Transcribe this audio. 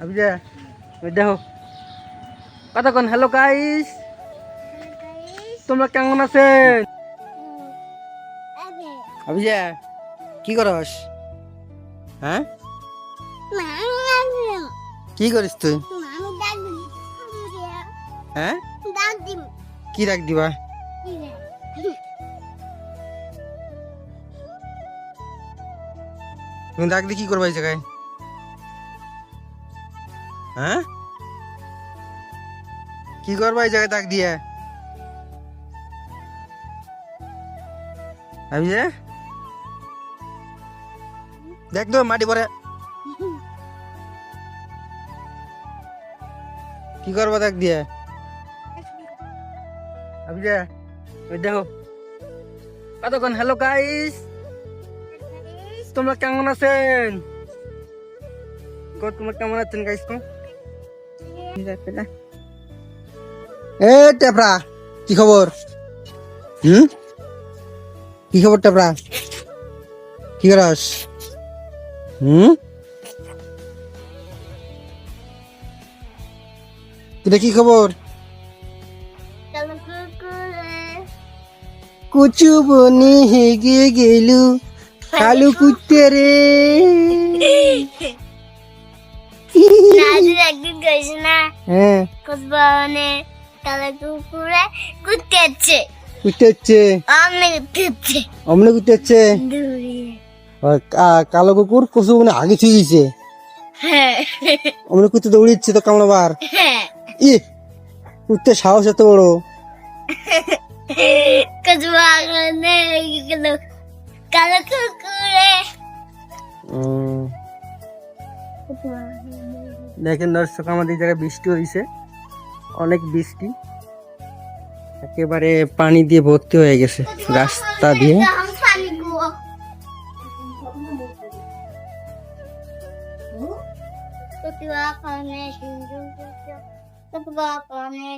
अभी जा দেখো কতক্ষণ হ্যালো গাইস তোমরা কেমন আছেন अभी जा কি করস হ্যাঁ কি করিস তুই হ্যাঁ কি রাখ দিবা তুমি ডাক দি কি করবা এই জায়গায় হ্যাঁ কি করবা এই জায়গায় ডাক দিয়ে अभी जा देख दो माटी परे की करबा देख दिए अभी जा देखो কতক্ষণ হ্যালো গাইস তোমরা কেমন আছেন তোমরা কেমন আছেন গাইস তো এ টেপরা কি খবর কি খবর টেপরা কি করস তোর কি খবর কুচু বনি হেগে গেলু কালু কুত্তে রে একদিন গেছ না হ্যাঁ কুচবনে কালো কুকুরে কুত্তেছে কুত্তেছে অমনে কুত্তেছে কালো কুকুর কচু বনে আগে ছুঁয়ে গেছে অমনে কুত্তে দৌড়িচ্ছে তো কামড়াবার ই কুত্তে সাহস এত বড় কুচবনে কালো কুকুরে দেখেন দর্শক আমাদের জায়গায় বৃষ্টি হয়েছে অনেক বৃষ্টি একেবারে পানি দিয়ে ভর্তি হয়ে গেছে রাস্তা দিয়ে Ketua kami